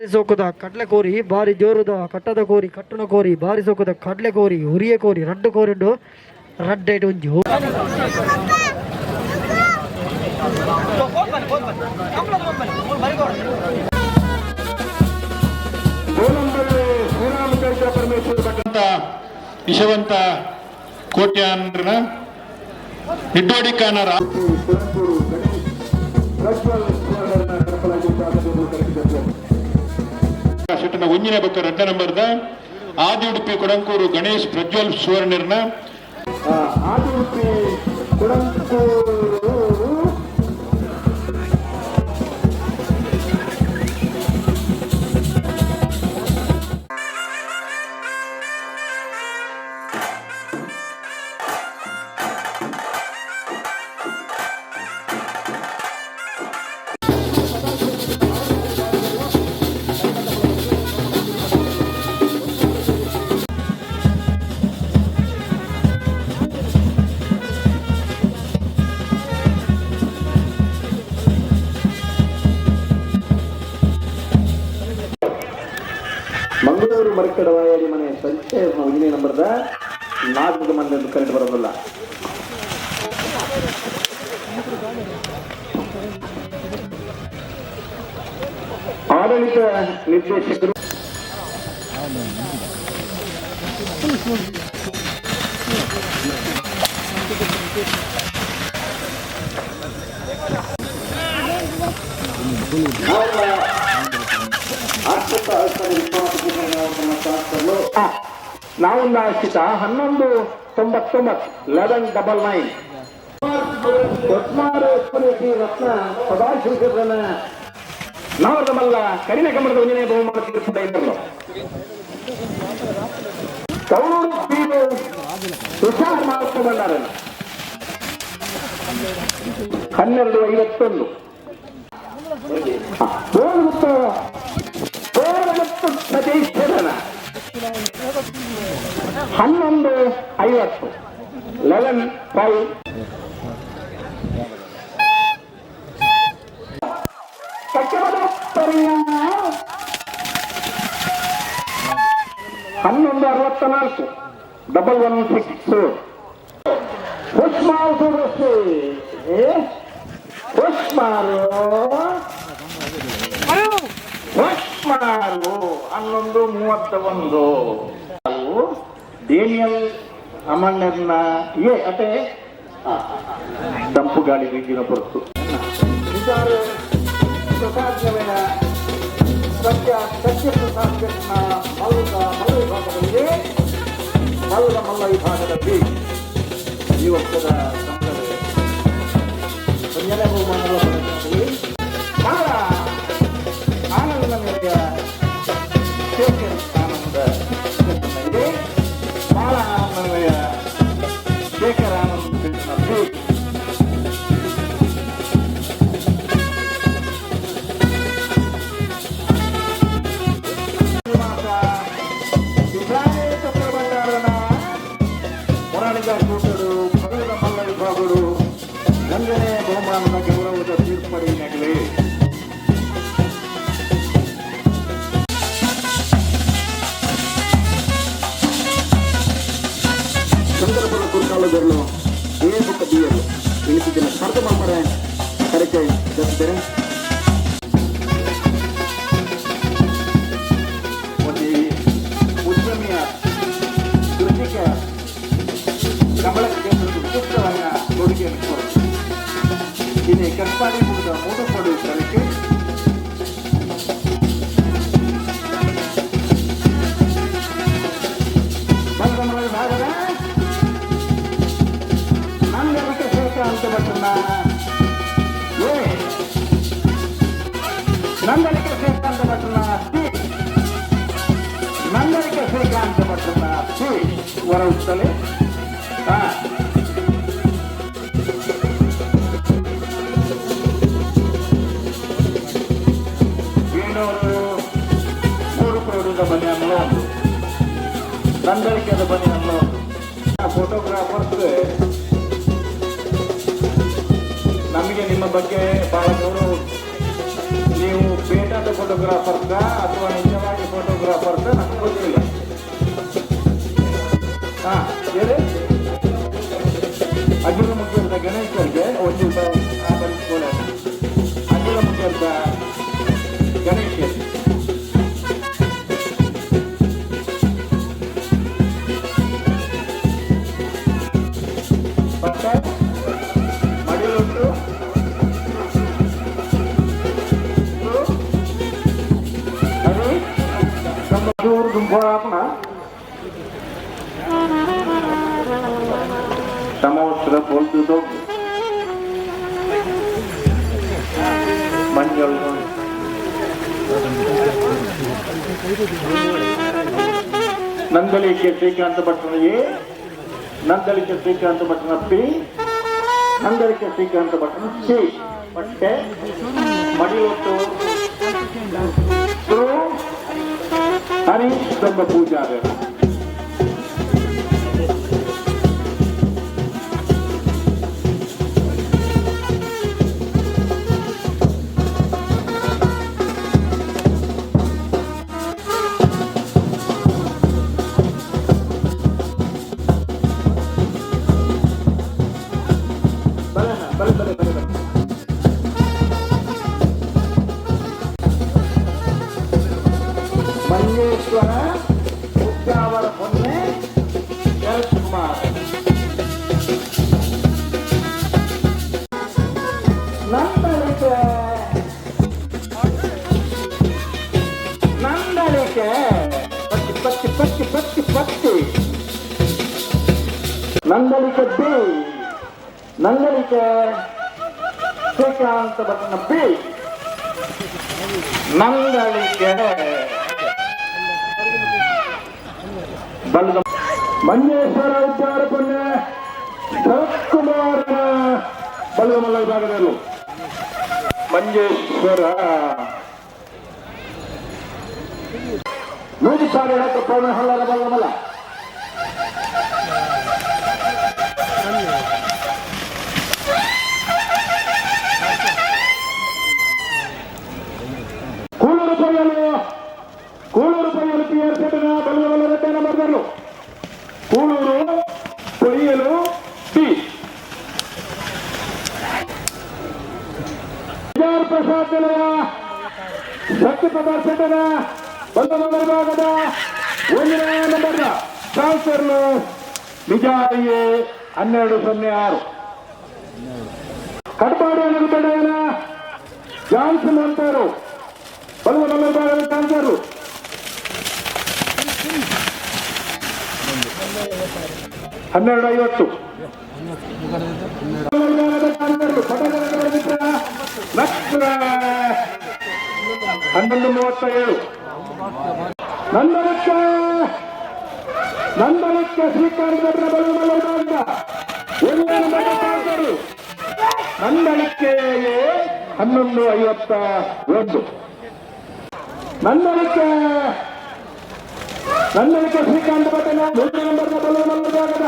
ಸೋಕದ ಕಡ್ಲೆ ಕೋರಿ ಬಾರಿ ಜೋರುದ ಕಟ್ಟದ ಕೋರಿ ಕಟ್ಟಣ ಕೋರಿ ಬಾರಿ ಸೋಕದ ಕಡ್ಲೆ ಕೋರಿ ಹುರಿಯ ಕೋರಿ ರಡ್ಡು ಕೋರಿಂಡು ರಡ್ಡೈಟ್ ಒಂಜಿ ವಿಷವಂತ ಕೋಟ್ಯಾನ್ರನ ನಿಡ್ಡೋಡಿಕಾನ ಶೆಟ್ಟನ ಒಂಜಿನ ಬಕ್ಕ ರಡ್ಡ ನಂಬರ್ದ ಆದಿ ಉಡುಪಿ ಕೊಡಂಕೂರು ಗಣೇಶ್ ಪ್ರಜ್ವಲ್ ಸುವರ್ಣರ್ನ ಆದಿ ಉಡುಪಿ ಕೊಡಂಕೂರು ಮಂಗಳೂರು ಮರಿಕಡವಾಯಡಿ ಮನೆ ಸಂಚೆ ಒಂದನೇ ನಂಬರ್ದ 4 ಮಂದಿ ಎಂದು ಕರೆಂಟ್ ಬರೋದಿಲ್ಲ. ಆಡಳಿತ ನಿರ್ದೇಶಕರು ನಾವೊಂದು ಆಶಿತ 1199 ರತ್ನ ಸದಾಶಿವನ ನಾವರದ ಮಲ್ಲ ಕಡಿನ ಗಮನದ ಒಂದನೇ ಬಹುಮಾನ ತೀರಿಸಿದರು. ಕೌರೂರು ಪೀರು ತುಷಾರ್ ಮಾಡಿಕೊಂಡಾರ 1251 ಸತೀಶ್ವರನ 1150 11-5 1164 116 ಪುಷ್ಮಾರು ಪುಷ್ಮಾರು 1131 ಡೇನಿಯಲ್ ಅಮಣ್ಣರ್ನ ಅತೆ ತಂಪು ಗಾಳಿ ಬೀಗಿನ ಹೊರತು ಸ್ವಸಾಧ್ಯమైన ಸತ್ಯ ಪ್ರಸಾದ್ಯನ ಮಲ್ಲ ವಿಭಾಗದಲ್ಲಿ ಮಲ್ಲ ವಿಭಾಗದಲ್ಲಿ ಈ ವರ್ಷದ ಸಂಘದ ಬಹುಮಾನಗಳ ಪಡೆದಲ್ಲಿ ಬಹಳ ಆನಂದಮಯ ಶೇಖರ್ ಆನಂದ ಬಹಳ ಆನಂದಮಯ ಶೇಖರ್ ಆನಂದ ಕೂಟರು ಮಗಳ ಮಲ್ಲ ವಿಭಾಗಗಳು ಗಂಗನೇ ಬಹುಮಾನದ ಗೌರವದ ತೀರ್ಪಡಿಯಾಗಲಿ. ಸಂದರ್ಭದ ಕುರ್ಕಾಲದಲ್ಲೂ ಏಬುಕ ಬಿಯಲು ಇಳಿಸಿದ್ದಿನ ಸ್ಪರ್ಧ ಮಾಮರ ಕರೆಕೆ ಜೊತೆ ಉದ್ಯಮಿಯ ಕೃಷಿಕ ಕಮಲ ವಿಚಿತ್ರವನ್ನ ಕೊಡುಗೆಯನ್ನು ಕೊಡುತ್ತೆ. ಇನ್ನು ಕಟ್ಪಾಡಿ ಮುಗಿದ 3 ಕೊಡು ಕಲಿಕೆ ಭಾಗದ ನಂದರಿಕೆ ಶ್ರೀಕಾಂತ ಭಟ್ರನ್ನ ನಂದರಿಕೆ ಶ್ರೀಕಾಂತ ಭಟ್ರನ್ನ ನಂದರಿಕೆ ಶ್ರೀಕಾಂತ ಭಟ್ರನ್ನ ಹೊರಹುತ್ತಲೇ ಬನ್ನಿ ನಂದರಿಕೆದ ಬನ್ನಿ ಅನ್ನೋ ಫೋಟೋಗ್ರಾಫರ್ಸ್ ನಮಗೆ ನಿಮ್ಮ ಬಗ್ಗೆ ಬಹಳ ಗೌರವ. ನೀವು ಪೇಟದ ಫೋಟೋಗ್ರಾಫರ್ಗ ಅಥವಾ ನಿಜವಾಗಿ ಫೋಟೋಗ್ರಾಫರ್ಗ ನಮ್ಗೆ ಗೊತ್ತಿಲ್ಲ. ಹಾ ಹೇಳಿ. ಅಗಿಲ ಮುಖ್ಯದ ಗಣೇಶರಿಗೆ ಒಂದು ಬಲಿಸ್ಕೊಳ್ಳ ಅಗಿಲ ಮುಖ್ಯದ ಗಣೇಶ ಮತ್ತೆ ಮಡಿಲುಂಟು ಅದು ನಮ್ಮ ದೂರ ದುಂಬಾಪನ ಸಮವಸ್ತ್ರ ಪೋಲ್ದು ಮಂಜಲ್ ನಂದಲಿಕೆ ಶ್ರೀಕಾಂತ ಭಟ್ನ ಎ, ನಂದಲಿಕೆ ಶ್ರೀಕಾಂತ ಭಟ್ನ ಪಿ, ನಂದಲಿಕೆ ಶ್ರೀಕಾಂತ ಭಟ್ನ ಸಿ. ಬಟ್ಟೆ ಮಡಿಯೊಟ್ಟು ಹರೀಶ್ ಸ್ತಂಭ ಪೂಜಾರಿ. ಮಂಜೇಶ್ವರ ಮುಖ್ಯಾವರ ಹೊನ್ನೆ ಶರತ್ಕುಮಾರ್. ನಂದಲಿಕೆ ಪತ್ತಿ ಪತ್ತಿ ಪತ್ತಿ ಪತ್ತಿ ನಂದಲಿಕೆ ಬಿ, ನಂದಲಿಕೆ ಶ್ರೀಕಾಂತ ಭಟ್ನ ಬಿ, ನಂದಲಿಕೆ ಬಲದ ಮಂಜೇಶ್ವರ ಉದ್ಯಾನ ಪುಣ್ಯ ಶರತ್ಕುಮಾರನ ಬಲಗಮಲ್ಲ ವಿಭಾಗದಲ್ಲೂ ಮಂಜೇಶ್ವರ 100,000 ಹೇಳಕ್ಕೆ ಪೌರ್ಣ ಹಳ್ಳರ ಬಲಗಮಲ್ಲ. ಕೂಳೂರು ಪೊಯ್ಯಲು ಪಿಆರ್ ಸೆಟ್ನ ಬಲಗಮಲ್ಲ ರೆಡ್ಡನ ಬರ್ದರು. ಕೂಳೂರು ಪೊಯ್ಯಲು ಟಿ ವಿಜಯ ಪ್ರಸಾದ್ ನಿಲಯ ಶಕ್ತಿಪ್ರಕಾಶ್ ಸೆಟ್ಟನ ಬಲಗಮಲ್ಲ ವಿಭಾಗದ 1ನೇ ನಂಬರ್ನ ಟ್ರಾನ್ಸ್ಫರ್ಲು ನಿಜಾಯಿಯೇ 1206 ಕಡ್ಪಾಡಿ ಅನ್ನೋದನ್ನ ಜಾನ್ಸನ್ ಅಂತಾರು ಬಲಗಮಲ್ಲ ವಿಭಾಗದ ಟ್ರಾನ್ಸ್ಫರ್ಲು 1250 1137 ನಂದಲಿಕೆ ಶ್ರೀಕಾಂತ ಭಟ್ನ ಬಲಗಮಲ್ಲ ವಿಭಾಗದ 1ನೇ ನಂಬರ್ ಟ್ರಾನ್ಸ್ಫರ್ ನಂದಲಿಕೆಯೇ 1151 ನಂದಲಿಕೆ ಶ್ರೀಕಾಂತ ಭಟ್ನ 1ನೇ ನಂಬರ್ನ ಬಲಗಮಲ್ಲ ವಿಭಾಗದ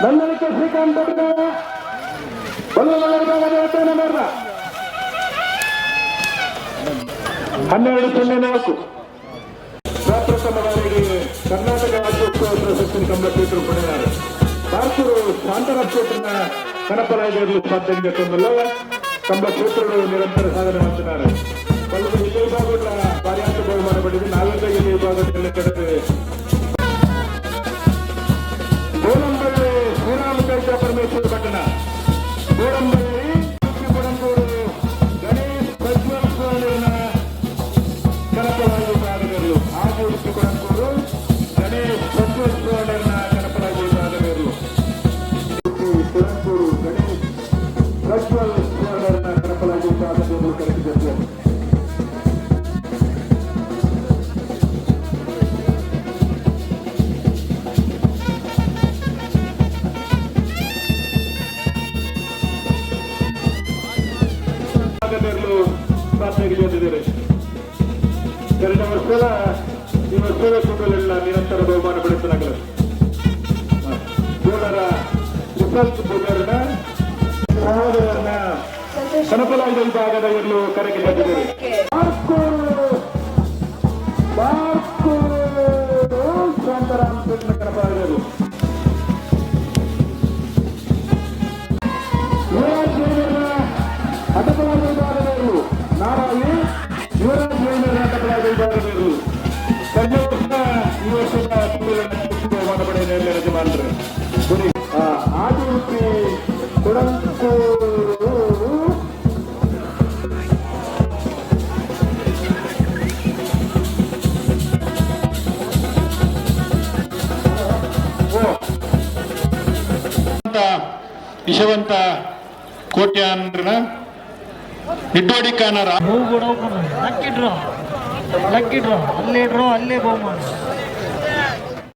ನಂದಲಿಕೆ ಶ್ರೀಕಾಂತ್ ಭಟ್ನ ಬಲಗಮಲ್ಲ ವಿಭಾಗದ 2ನೇ ನಂಬರ್ನ 1204 ಪ್ರಪ್ರಥಮ ಬಾರಿಗೆ ಕರ್ನಾಟಕ ರಾಜ್ಯೋತ್ಸವ ಪ್ರಶಸ್ತಿ ಕಂಬಕ್ಷೇತ್ರ ಪಡೆದಿದ್ದಾರೆ. ಭಾರತರು ಶಾಂತನ ಕ್ಷೇತ್ರನ ಕನಪರಾಯದಲ್ಲಿ ಸ್ಪರ್ಧೆಗೆ ತಂದಲ್ಲ ಕಂಬಕ್ಷೇತ್ರಗಳು ನಿರಂತರ ಸಾಧನೆ ಮಾಡ್ತಿದ್ದಾರೆ. ಸ್ವಲ್ಪ ವಿಜಯ ಭಾಗಗಳ ಕಾರ್ಯಾಂತ ಬಹುಮಾನ ಪಡೆದು ನಾವೆಲ್ಲ ಇಲ್ಲಿ ವಿಭಾಗದಲ್ಲಿ ಕೆಡತಿದೆ. ಗೋಡಂಬಳ್ಳಿ ಶ್ರೀರಾಮ ಕೈಕ ಪರಮೇಶ್ವರ ಪಟ್ಟಣ, ಗೋಡಂಬಳ್ಳಿ ಕೊಡಂಬೂರು ಗಣೇಶ್ ಪ್ರಜ್ವಲ್ ಸ್ವಾಮಿನ ಕನಪರಾಯ ವಿಭಾಗದಲ್ಲೂ ಹಾಗೂ ಕೊಡಂಬೂರು ಗಣೇಶ್ ಪ್ರಜ್ವಲ್ ಸ್ವಾಮಿನ ಕನಪರಾಯ ವಿಭಾಗದಲ್ಲೂ ಕೊಡಂಬೂರು ಗಣೇಶ್ ಪ್ರಜ್ವಲ್ ಸ್ವಾಮಿನ ಕನಪರಾಯ ವಿಭಾಗದಲ್ಲೂ ಕರೆದಿದ್ದಾರೆ. ಸ್ಪರ್ಧೆಗೆ ಬಂದಿದ್ದಾರೆ. 2 ವರ್ಷದ ಈ ವರ್ಷದ ಕೂಟಲೆಲ್ಲ ನಿರಂತರ ಬಹುಮಾನ ಪಡೆಸಲಾಗಲ್ಲ. ವಿಶ್ವಾಸ ಪೂಜಾರನ ಸಹೋದರನ ಕನಪಲಾಯ್ದ ವಿಭಾಗದ ಎಲ್ಲೂ ಕರೆಗೆ ಬಂದಿದ್ದಾರೆ. ಶಾಂತರಾಮ್ ಪೇಟ್ನ ಕನಪಲಾಯ್ದರು ಯುವರಾಜ್ ಜೈನರ ಅಡ್ಡಪಲಾದ ವಿಭಾಗದವರು ನಾರಾಯಿ ಯುವರಾಜ್ ಜೈನರ ಅಡ್ಡಪಲಾದ ವಿಭಾಗದವರು ಕರ್ನಾಟಕ ಈ ವರ್ಷದ ಬಹುಮಾನ ಪಡೆಯ ಯಜಮಾನರು ಆದಿರುಪಿ ಕೊಡಂಕೂರು ಯಶವಂತ ಕೋಟ್ಯಾನ್ರನ ನಿಟ್ಟೋಡಿಕಾನ ಲಕ್ಕಿಡ್ರ ಅಲ್ಲೇ ಬಹುಮಾನ